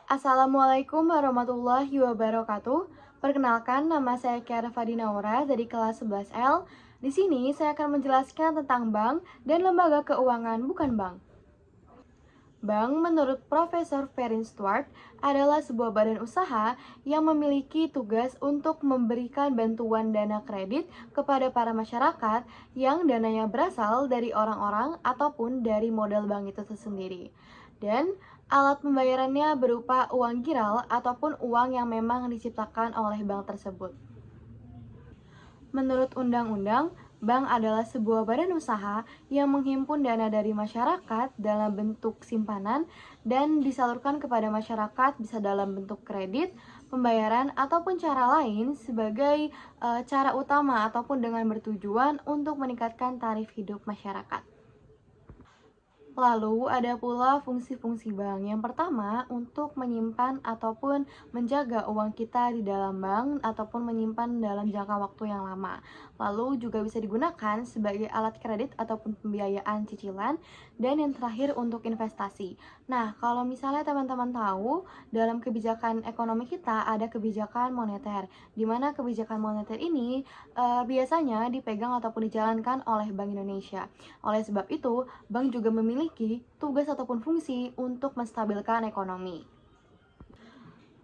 Assalamualaikum warahmatullahi wabarakatuh. Perkenalkan, nama saya Kiara Fadinaura dari kelas 11L. Di sini saya akan menjelaskan tentang bank dan lembaga keuangan bukan bank. Bank menurut Profesor Ferin Stuart adalah sebuah badan usaha yang memiliki tugas untuk memberikan bantuan dana kredit kepada para masyarakat yang dananya berasal dari orang-orang ataupun dari modal bank itu sendiri. Dan alat pembayarannya berupa uang giral ataupun uang yang memang diciptakan oleh bank tersebut. Menurut undang-undang, bank adalah sebuah badan usaha yang menghimpun dana dari masyarakat dalam bentuk simpanan dan disalurkan kepada masyarakat bisa dalam bentuk kredit, pembayaran, ataupun cara lain sebagai cara utama ataupun dengan bertujuan untuk meningkatkan tarif hidup masyarakat. Lalu ada pula fungsi-fungsi bank. Yang pertama, untuk menyimpan ataupun menjaga uang kita di dalam bank ataupun menyimpan dalam jangka waktu yang lama. Lalu juga bisa digunakan sebagai alat kredit ataupun pembiayaan cicilan. Dan yang terakhir untuk investasi. Nah, kalau misalnya teman-teman tahu, dalam kebijakan ekonomi kita ada kebijakan moneter, di mana kebijakan moneter ini biasanya dipegang ataupun dijalankan oleh Bank Indonesia. Oleh sebab itu, bank juga memiliki tugas ataupun fungsi untuk menstabilkan ekonomi.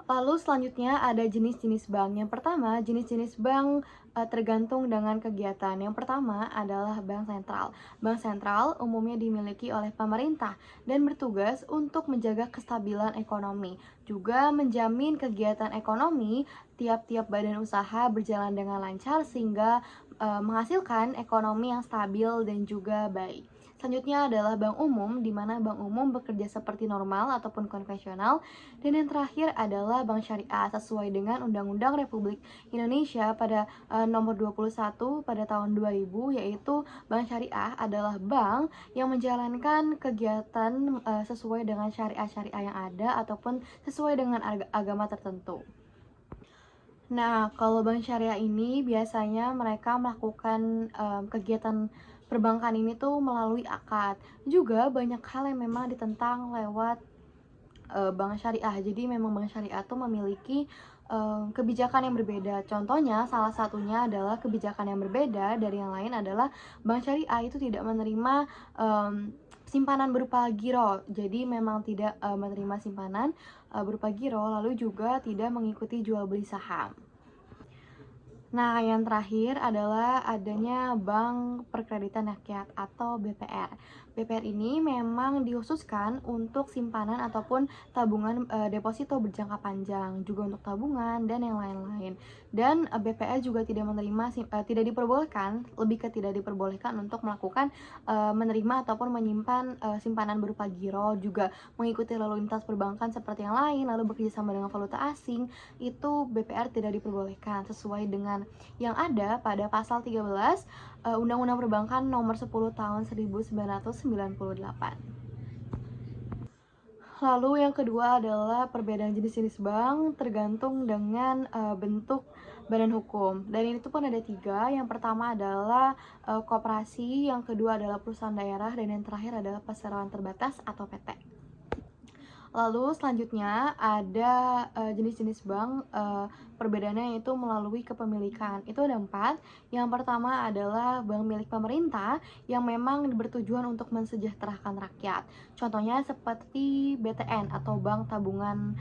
Lalu selanjutnya ada jenis-jenis bank. Yang pertama, jenis-jenis bank tergantung dengan kegiatan. Yang pertama adalah bank sentral. Bank sentral umumnya dimiliki oleh pemerintah dan bertugas untuk menjaga kestabilan ekonomi, juga menjamin kegiatan ekonomi tiap-tiap badan usaha berjalan dengan lancar sehingga menghasilkan ekonomi yang stabil dan juga baik. Selanjutnya adalah bank umum, di mana bank umum bekerja seperti normal ataupun konvensional. Dan yang terakhir adalah bank syariah sesuai dengan Undang-Undang Republik Indonesia pada nomor 21 pada tahun 2000, yaitu bank syariah adalah bank yang menjalankan kegiatan sesuai dengan syariah-syariah yang ada ataupun sesuai dengan agama tertentu. Nah, kalau bank syariah ini biasanya mereka melakukan kegiatan perbankan ini tuh melalui akad. Juga banyak hal yang memang ditentang lewat bank syariah. Jadi memang bank syariah tuh memiliki kebijakan yang berbeda. Contohnya, salah satunya adalah kebijakan yang berbeda dari yang lain adalah bank syariah itu tidak menerima simpanan berupa giro. Jadi memang tidak menerima simpanan berupa giro, lalu juga tidak mengikuti jual beli saham. Nah, yang terakhir adalah adanya Bank Perkreditan Rakyat atau BPR. BPR ini memang dikhususkan untuk simpanan ataupun tabungan deposito berjangka panjang, juga untuk tabungan dan yang lain-lain. Dan BPR juga tidak menerima tidak diperbolehkan, lebih ke tidak diperbolehkan untuk melakukan menerima ataupun menyimpan simpanan berupa giro, juga mengikuti lalu lintas perbankan seperti yang lain, lalu bekerjasama dengan valuta asing. Itu BPR tidak diperbolehkan sesuai dengan yang ada pada pasal 13 Undang-Undang Perbankan nomor 10 tahun 1998. Lalu yang kedua adalah perbedaan jenis-jenis bank tergantung dengan bentuk badan hukum. Dan ini tuh pun ada 3. Yang pertama adalah koperasi, yang kedua adalah perusahaan daerah, dan yang terakhir adalah perseroan terbatas atau PT. Lalu selanjutnya ada jenis-jenis bank, perbedaannya yaitu melalui kepemilikan. Itu ada 4. Yang pertama adalah bank milik pemerintah yang memang bertujuan untuk mensejahterakan rakyat. Contohnya seperti BTN atau Bank Tabungan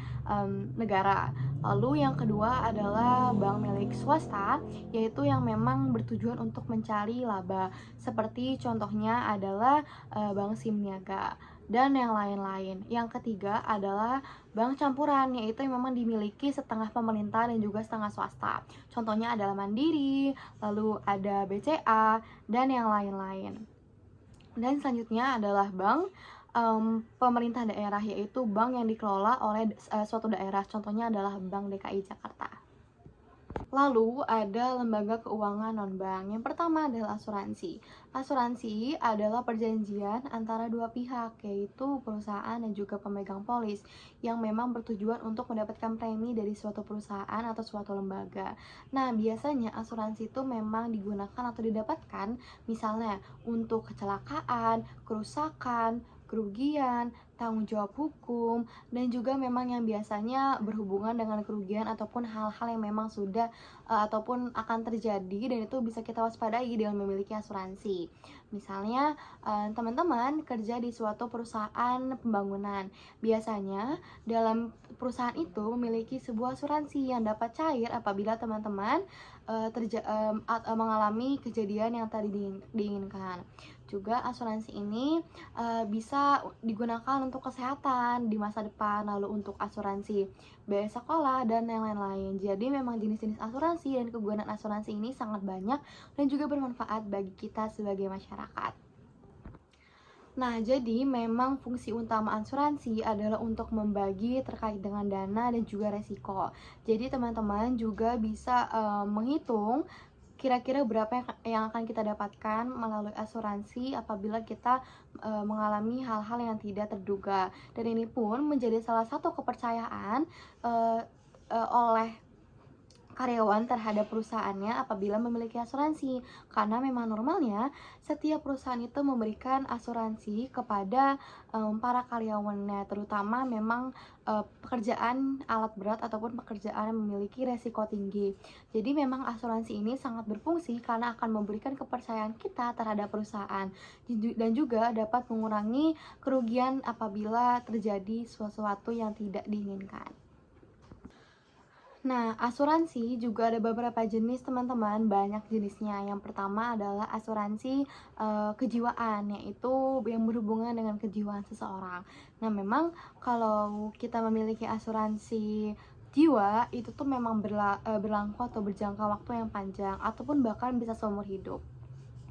Negara. Lalu yang kedua adalah bank milik swasta, yaitu yang memang bertujuan untuk mencari laba. Seperti contohnya adalah Bank Simniaga dan yang lain-lain. Yang ketiga adalah bank campuran, yaitu yang memang dimiliki setengah pemerintah dan juga setengah swasta. Contohnya adalah Mandiri, lalu ada BCA, dan yang lain-lain. Dan selanjutnya adalah bank pemerintah daerah, yaitu bank yang dikelola oleh suatu daerah. Contohnya adalah Bank DKI Jakarta. Lalu ada lembaga keuangan non-bank. Yang pertama adalah asuransi. Asuransi adalah perjanjian antara dua pihak, yaitu perusahaan dan juga pemegang polis, yang memang bertujuan untuk mendapatkan premi dari suatu perusahaan atau suatu lembaga. Nah, biasanya asuransi itu memang digunakan atau didapatkan misalnya untuk kecelakaan, kerusakan, kerugian, tanggung jawab hukum, dan juga memang yang biasanya berhubungan dengan kerugian ataupun hal-hal yang memang sudah ataupun akan terjadi, dan itu bisa kita waspadai dengan memiliki asuransi. Misalnya teman-teman kerja di suatu perusahaan pembangunan. Biasanya dalam perusahaan itu memiliki sebuah asuransi yang dapat cair apabila teman-teman mengalami kejadian yang tadi diinginkan. Juga asuransi ini bisa digunakan untuk kesehatan di masa depan, lalu untuk asuransi biaya sekolah dan yang lain-lain. Jadi memang jenis-jenis asuransi dan kegunaan asuransi ini sangat banyak dan juga bermanfaat bagi kita sebagai masyarakat. Nah, jadi memang fungsi utama asuransi adalah untuk membagi terkait dengan dana dan juga resiko. Jadi teman-teman juga bisa menghitung kira-kira berapa yang akan kita dapatkan melalui asuransi apabila kita mengalami hal-hal yang tidak terduga. Dan ini pun menjadi salah satu kepercayaan oleh karyawan terhadap perusahaannya apabila memiliki asuransi, karena memang normalnya setiap perusahaan itu memberikan asuransi kepada para karyawannya, terutama memang pekerjaan alat berat ataupun pekerjaan yang memiliki resiko tinggi. Jadi memang asuransi ini sangat berfungsi karena akan memberikan kepercayaan kita terhadap perusahaan dan juga dapat mengurangi kerugian apabila terjadi sesuatu yang tidak diinginkan. Nah, asuransi juga ada beberapa jenis teman-teman, banyak jenisnya. Yang pertama adalah asuransi kejiwaan, yaitu yang berhubungan dengan kejiwaan seseorang. Nah, memang kalau kita memiliki asuransi jiwa, itu tuh memang berlaku atau berjangka waktu yang panjang, ataupun bahkan bisa seumur hidup.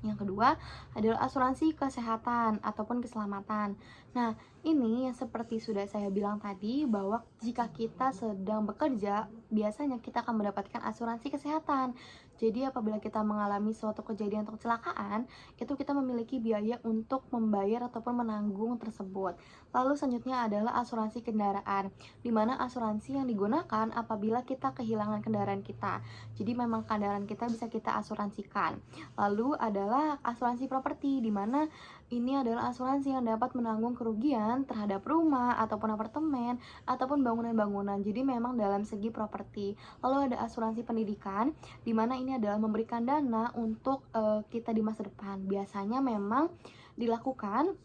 Yang kedua adalah asuransi kesehatan ataupun keselamatan. Nah, ini yang seperti sudah saya bilang tadi, bahwa jika kita sedang bekerja, biasanya kita akan mendapatkan asuransi kesehatan. Jadi apabila kita mengalami suatu kejadian atau kecelakaan, itu kita memiliki biaya untuk membayar ataupun menanggung tersebut. Lalu selanjutnya adalah asuransi kendaraan, di mana asuransi yang digunakan apabila kita kehilangan kendaraan kita. Jadi memang kendaraan kita bisa kita asuransikan. Lalu adalah asuransi properti, di mana ini adalah asuransi yang dapat menanggung kerugian terhadap rumah ataupun apartemen ataupun bangunan-bangunan. Jadi memang dalam segi properti. Lalu ada asuransi pendidikan, di mana ini adalah memberikan dana untuk kita di masa depan. Biasanya memang dilakukan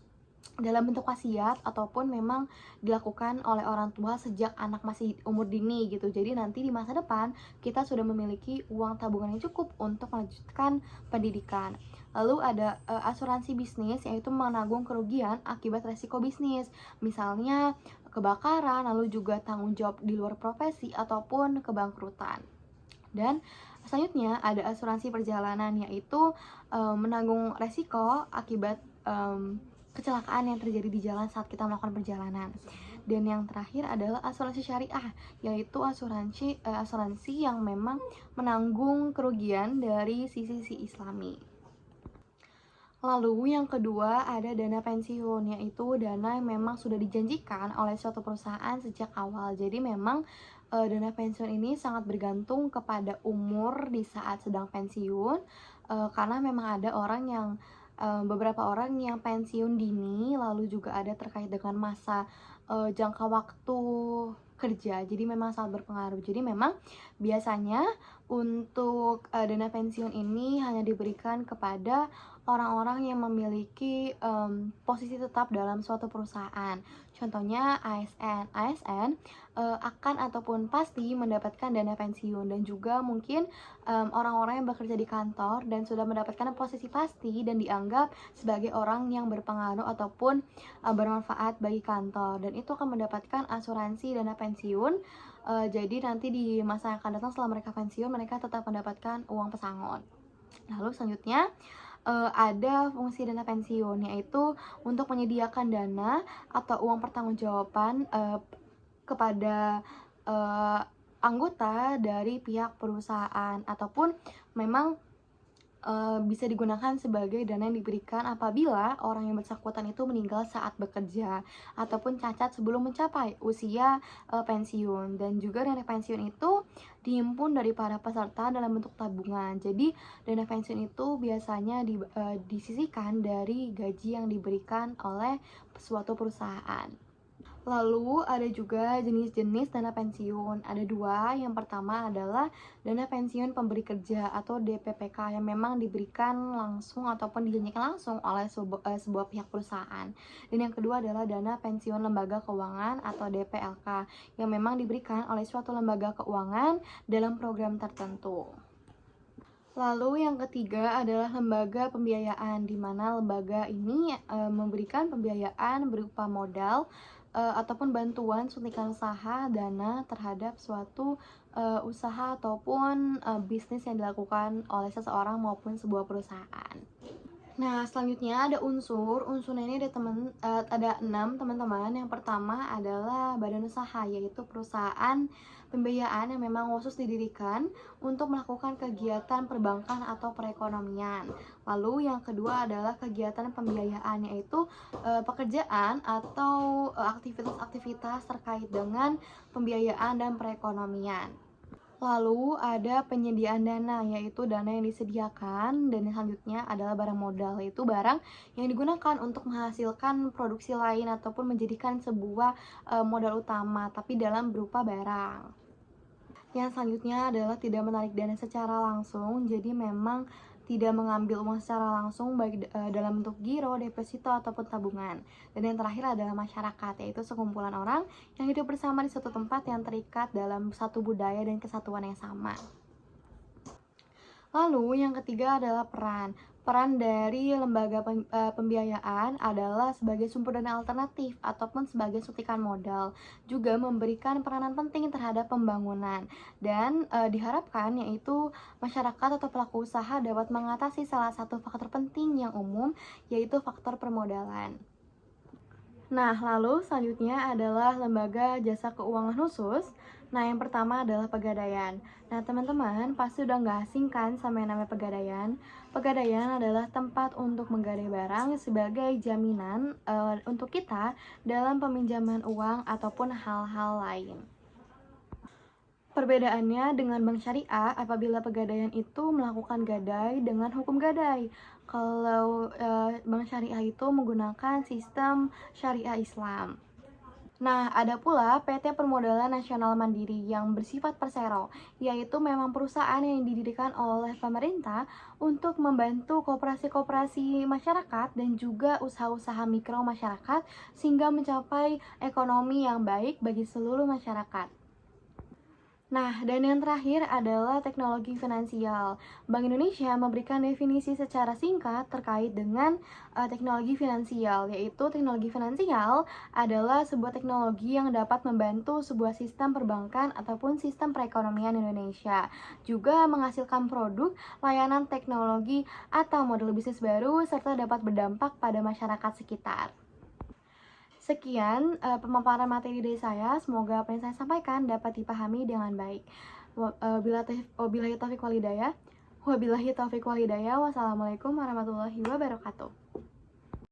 dalam bentuk wasiat ataupun memang dilakukan oleh orang tua sejak anak masih umur dini gitu. Jadi nanti di masa depan kita sudah memiliki uang tabungan yang cukup untuk melanjutkan pendidikan. Lalu ada asuransi bisnis, yaitu menanggung kerugian akibat resiko bisnis, misalnya kebakaran, lalu juga tanggung jawab di luar profesi ataupun kebangkrutan. Dan selanjutnya ada asuransi perjalanan, yaitu menanggung resiko akibat kecelakaan yang terjadi di jalan saat kita melakukan perjalanan. Dan yang terakhir adalah asuransi syariah, yaitu asuransi yang memang menanggung kerugian dari sisi Islami. Lalu yang kedua ada dana pensiun, yaitu dana yang memang sudah dijanjikan oleh suatu perusahaan sejak awal. Jadi memang dana pensiun ini sangat bergantung kepada umur di saat sedang pensiun, karena memang ada beberapa orang yang pensiun dini, lalu juga ada terkait dengan masa jangka waktu kerja. Jadi memang sangat berpengaruh. Jadi memang biasanya untuk dana pensiun ini hanya diberikan kepada orang-orang yang memiliki posisi tetap dalam suatu perusahaan. Contohnya ASN. ASN akan ataupun pasti mendapatkan dana pensiun, dan juga mungkin orang-orang yang bekerja di kantor dan sudah mendapatkan posisi pasti dan dianggap sebagai orang yang berpengaruh ataupun bermanfaat bagi kantor, dan itu akan mendapatkan asuransi dana pensiun. Jadi nanti di masa yang akan datang setelah mereka pensiun, mereka tetap mendapatkan uang pesangon. Lalu selanjutnya ada fungsi dana pensiun, yaitu untuk menyediakan dana atau uang pertanggungjawaban kepada anggota dari pihak perusahaan, ataupun memang bisa digunakan sebagai dana yang diberikan apabila orang yang bersangkutan itu meninggal saat bekerja ataupun cacat sebelum mencapai usia pensiun. Dan juga dana pensiun itu dihimpun dari para peserta dalam bentuk tabungan. Jadi dana pensiun itu biasanya disisihkan dari gaji yang diberikan oleh suatu perusahaan. Lalu ada juga jenis-jenis dana pensiun. Ada dua. Yang pertama adalah dana pensiun pemberi kerja atau DPPK yang memang diberikan langsung ataupun dijanjikan langsung oleh sebuah pihak perusahaan. Dan yang kedua adalah dana pensiun lembaga keuangan atau DPLK yang memang diberikan oleh suatu lembaga keuangan dalam program tertentu. Lalu yang ketiga adalah lembaga pembiayaan, di mana lembaga ini memberikan pembiayaan berupa modal ataupun bantuan suntikan usaha dana terhadap suatu usaha ataupun bisnis yang dilakukan oleh seseorang maupun sebuah perusahaan. Nah, selanjutnya ada unsurnya ini ada 6 teman-teman. Yang pertama adalah badan usaha, yaitu perusahaan pembiayaan yang memang khusus didirikan untuk melakukan kegiatan perbankan atau perekonomian. Lalu yang kedua adalah kegiatan pembiayaan, yaitu pekerjaan atau aktivitas-aktivitas terkait dengan pembiayaan dan perekonomian. Lalu ada penyediaan dana, yaitu dana yang disediakan, dan yang selanjutnya adalah barang modal, yaitu barang yang digunakan untuk menghasilkan produksi lain ataupun menjadikan sebuah modal utama, tapi dalam berupa barang. Yang selanjutnya adalah tidak menarik dana secara langsung, jadi memang tidak mengambil uang secara langsung baik dalam bentuk giro, deposito, ataupun tabungan. Dan yang terakhir adalah masyarakat, yaitu sekumpulan orang yang hidup bersama di suatu tempat yang terikat dalam satu budaya dan kesatuan yang sama. Lalu yang ketiga adalah peran. Peran dari lembaga pembiayaan adalah sebagai sumber dana alternatif ataupun sebagai suntikan modal, juga memberikan peranan penting terhadap pembangunan. Dan diharapkan yaitu masyarakat atau pelaku usaha dapat mengatasi salah satu faktor penting yang umum, yaitu faktor permodalan. Nah, lalu selanjutnya adalah lembaga jasa keuangan khusus. Nah, yang pertama adalah Pegadaian. Nah, teman-teman pasti udah nggak asing kan sama yang namanya Pegadaian. Pegadaian adalah tempat untuk menggadai barang sebagai jaminan untuk kita dalam peminjaman uang ataupun hal-hal lain. Perbedaannya dengan bank syariah, apabila Pegadaian itu melakukan gadai dengan hukum gadai. Kalau bank syariah itu menggunakan sistem syariah Islam. Nah, ada pula PT Permodalan Nasional Mandiri yang bersifat persero, yaitu memang perusahaan yang didirikan oleh pemerintah untuk membantu koperasi-koperasi masyarakat dan juga usaha-usaha mikro masyarakat sehingga mencapai ekonomi yang baik bagi seluruh masyarakat. Nah, dan yang terakhir adalah teknologi finansial. Bank Indonesia memberikan definisi secara singkat terkait dengan teknologi finansial, yaitu teknologi finansial adalah sebuah teknologi yang dapat membantu sebuah sistem perbankan ataupun sistem perekonomian Indonesia, juga menghasilkan produk, layanan teknologi, atau model bisnis baru, serta dapat berdampak pada masyarakat sekitar. Sekian pemaparan materi dari saya, semoga apa yang saya sampaikan dapat dipahami dengan baik. Wabillahi taufiq walhidayah. Wassalamualaikum warahmatullahi wabarakatuh.